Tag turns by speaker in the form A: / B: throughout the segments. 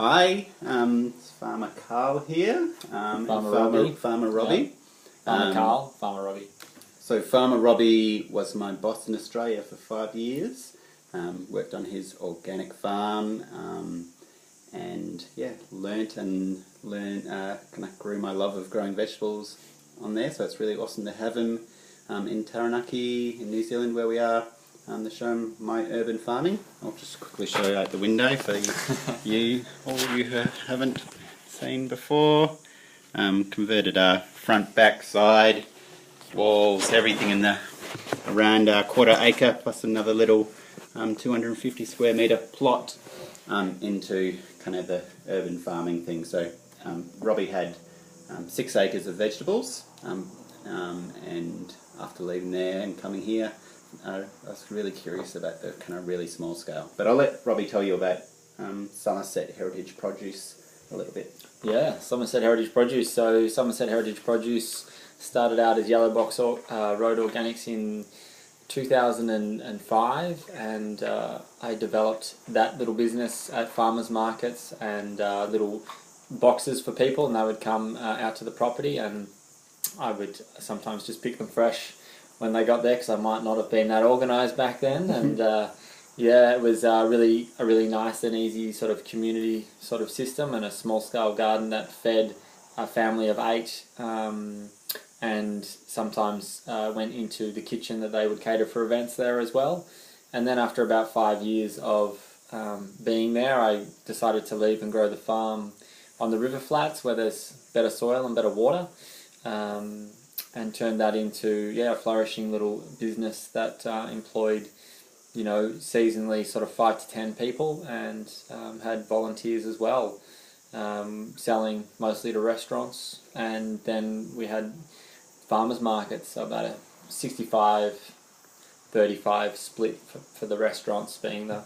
A: Hi, it's Farmer Carl here.
B: Farmer Robbie.
A: Farmer Robbie.
B: Farmer Carl, Farmer Robbie.
A: So Farmer Robbie was my boss in Australia for 5 years. Worked on his organic farm, and yeah, kind of grew my love of growing vegetables on there. So it's really awesome to have him in Taranaki in New Zealand, where we are. To show him my urban farming. I'll just quickly show you out the window for all you who haven't seen before. Converted our front, back, side, walls, everything in around a quarter acre plus another little 250 square metre plot into kind of the urban farming thing. So Robbie had 6 acres of vegetables, and after leaving there and coming here, I was really curious about the kind of really small scale. But I'll let Robbie tell you about Somerset Heritage Produce a little bit.
B: Yeah, Somerset Heritage Produce. So Somerset Heritage Produce started out as Yellow Box Road Organics in 2005, and I developed that little business at farmers markets and little boxes for people, and they would come out to the property, and I would sometimes just pick them fresh when they got there, because I might not have been that organised back then. And yeah, it was a really nice and easy sort of community sort of system, and a small scale garden that fed a family of 8, and sometimes went into the kitchen that they would cater for events there as well. And then after about 5 years of being there, I decided to leave and grow the farm on the river flats where there's better soil and better water. And turned that into a flourishing little business that employed, seasonally sort of 5 to 10 people, and had volunteers as well, selling mostly to restaurants. And then we had farmers markets, so about a 65-35 split for the restaurants being the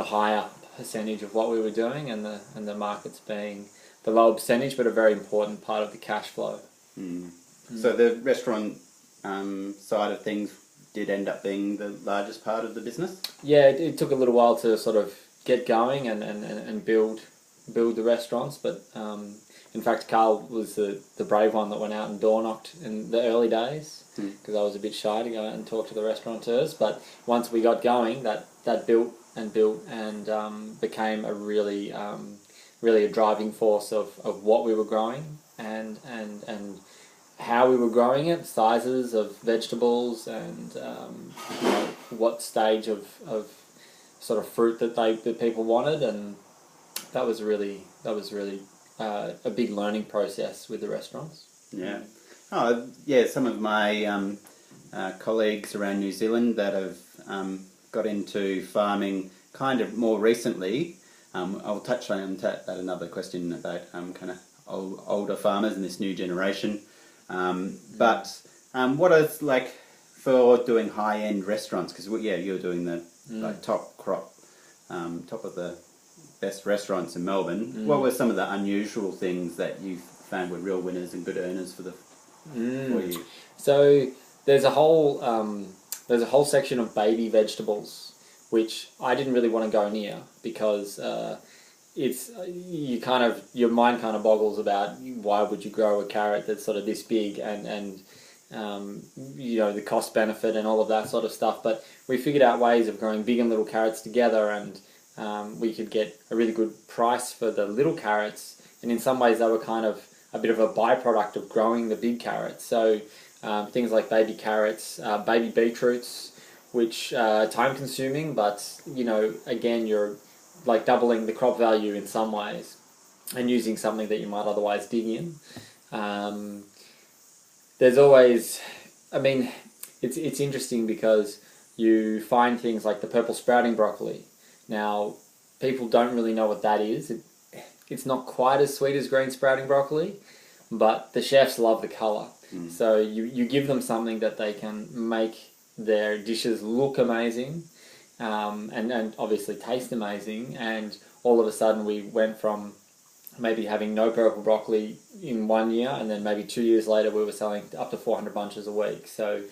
B: higher percentage of what we were doing, and the markets being the lower percentage, but a very important part of the cash flow.
A: So the restaurant side of things did end up being the largest part of the business?
B: Yeah, it took a little while to sort of get going and build the restaurants, but in fact Carl was the brave one that went out and door knocked in the early days, because I was a bit shy to go out and talk to the restaurateurs. But once we got going, that built and became a really a driving force of what we were growing and how we were growing it, sizes of vegetables, and what stage of sort of fruit that people wanted, and that was really a big learning process with the restaurants.
A: Yeah. Some of my colleagues around New Zealand that have got into farming kind of more recently. I'll touch on that another question about kind of older farmers and this new generation. But what is like for doing high-end restaurants? Because you're doing the top of the best restaurants in Melbourne. What were some of the unusual things that you found were real winners and good earners for you?
B: So there's a whole section of baby vegetables which I didn't really want to go near, because your mind kind of boggles about why would you grow a carrot that's sort of this big, and the cost benefit and all of that sort of stuff. But we figured out ways of growing big and little carrots together, and we could get a really good price for the little carrots, and in some ways they were kind of a bit of a byproduct of growing the big carrots. So things like baby carrots, baby beetroots, which are time consuming, but again, you're like doubling the crop value in some ways, and using something that you might otherwise dig in. There's always, it's interesting because you find things like the purple sprouting broccoli. Now, people don't really know what that is. It's not quite as sweet as green sprouting broccoli, but the chefs love the colour. So you give them something that they can make their dishes look amazing, and obviously taste amazing, and all of a sudden we went from maybe having no purple broccoli in 1 year, and then maybe 2 years later we were selling up to 400 bunches a week. So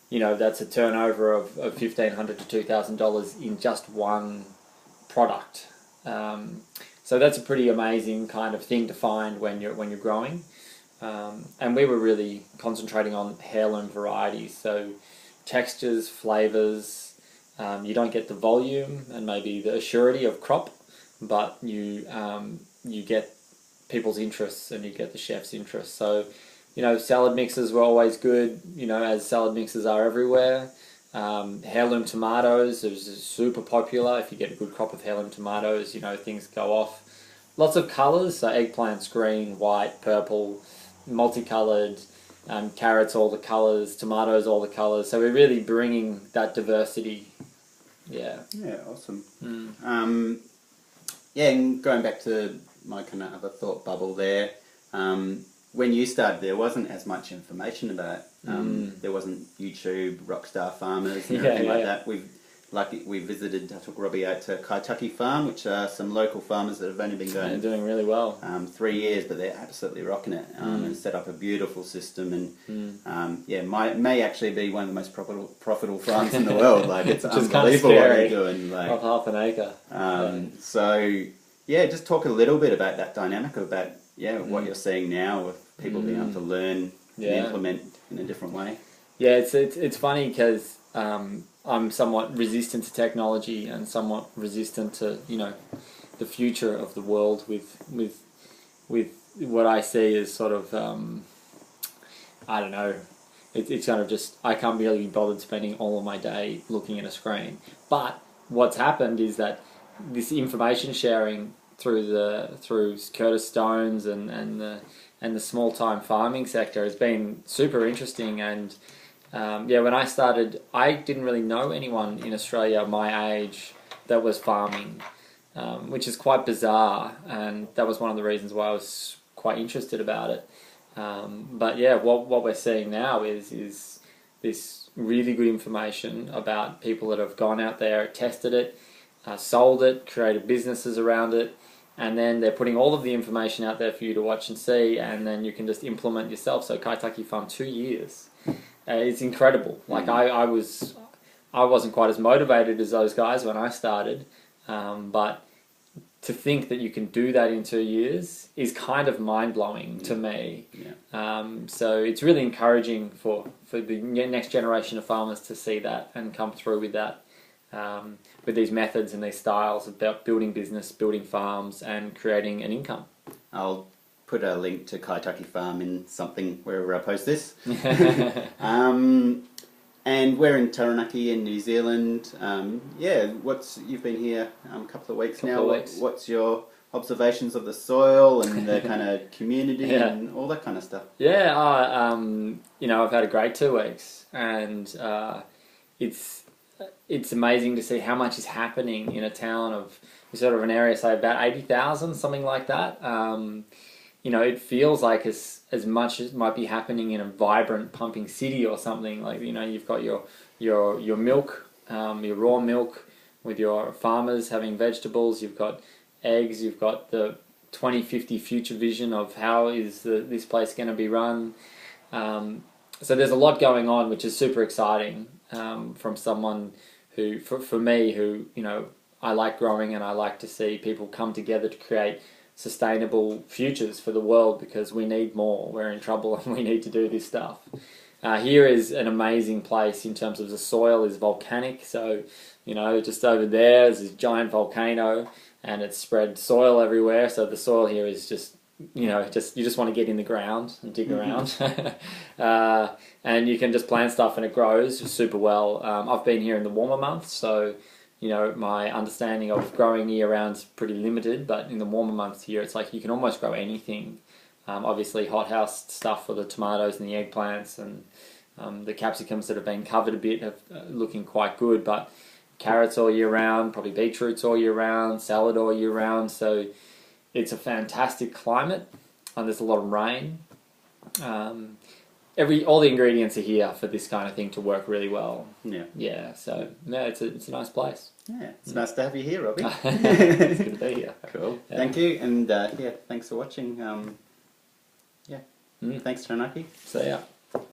B: that's a turnover of $1,500 to $2,000 in just one product. So that's a pretty amazing kind of thing to find when you're growing. And we were really concentrating on heirloom varieties, so textures, flavours. You don't get the volume and maybe the assurity of crop, but you get people's interests and you get the chef's interests. So, salad mixes were always good, as salad mixes are everywhere. Heirloom tomatoes is super popular. If you get a good crop of heirloom tomatoes, things go off. Lots of colours, so eggplants green, white, purple, multicoloured, carrots all the colours, tomatoes all the colours. So we're really bringing that diversity. Yeah.
A: Yeah, awesome. And going back to my kind of other thought bubble there, when you started, there wasn't as much information about it. There wasn't YouTube, Rockstar Farmers, and everything like that. We visited, I took Robbie out to Kaituki Farm, which are some local farmers that have only been going...
B: They're doing really well.
A: 3 years, but they're absolutely rocking it, and set up a beautiful system, and may actually be one of the most profitable farms in the world. Like, it's unbelievable what they're doing. Like,
B: of half an acre.
A: So, just talk a little bit about that dynamic, about what you're seeing now with people being able to learn and implement in a different way. Yeah,
B: it's funny because I'm somewhat resistant to technology and somewhat resistant to the future of the world with what I see as sort of I don't know. It's kind of just I can't really be bothered spending all of my day looking at a screen. But what's happened is that this information sharing through Curtis Stones and the small time farming sector has been super interesting. And when I started, I didn't really know anyone in Australia my age that was farming, which is quite bizarre, and that was one of the reasons why I was quite interested about it. What we're seeing now is this really good information about people that have gone out there, tested it, sold it, created businesses around it, and then they're putting all of the information out there for you to watch and see, and then you can just implement yourself. So Kaituki Farm, 2 years. It's incredible. Like I wasn't quite as motivated as those guys when I started, but to think that you can do that in 2 years is kind of mind-blowing to me. So it's really encouraging for the next generation of farmers to see that and come through with that, with these methods and these styles about building business, building farms, and creating an income.
A: I'll put a link to Kaituki Farm in something wherever I post this. And we're in Taranaki in New Zealand. You've been here a couple of weeks now. What's your observations of the soil and the kind of community and all that kind of stuff?
B: I've had a great 2 weeks, and it's amazing to see how much is happening in a town of sort of an area, say about 80,000, something like that. It feels like as much as might be happening in a vibrant pumping city or something. Like, you've got your milk, your raw milk, with your farmers having vegetables. You've got eggs. You've got the 2050 future vision of how is this place going to be run. So there's a lot going on, which is super exciting. From someone who, for me, who I like growing, and I like to see people come together to create sustainable futures for the world, because we need more. We're in trouble and we need to do this stuff. Here is an amazing place in terms of the soil is volcanic. So, just over there is this giant volcano, and it's spread soil everywhere. So the soil here is just, you just want to get in the ground and dig around. And you can just plant stuff and it grows super well. I've been here in the warmer months, so my understanding of growing year-round is pretty limited, but in the warmer months here, it's like you can almost grow anything. Obviously, hothouse stuff for the tomatoes and the eggplants, and the capsicums that have been covered a bit are looking quite good, but carrots all year-round, probably beetroots all year-round, salad all year-round, so it's a fantastic climate, and there's a lot of rain. All the ingredients are here for this kind of thing to work really well. So it's a nice place.
A: It's nice to have you here, Robbie.
B: It's good to be here.
A: Cool. Thank you, and thanks for watching. Thanks, Taranaki.
B: See ya.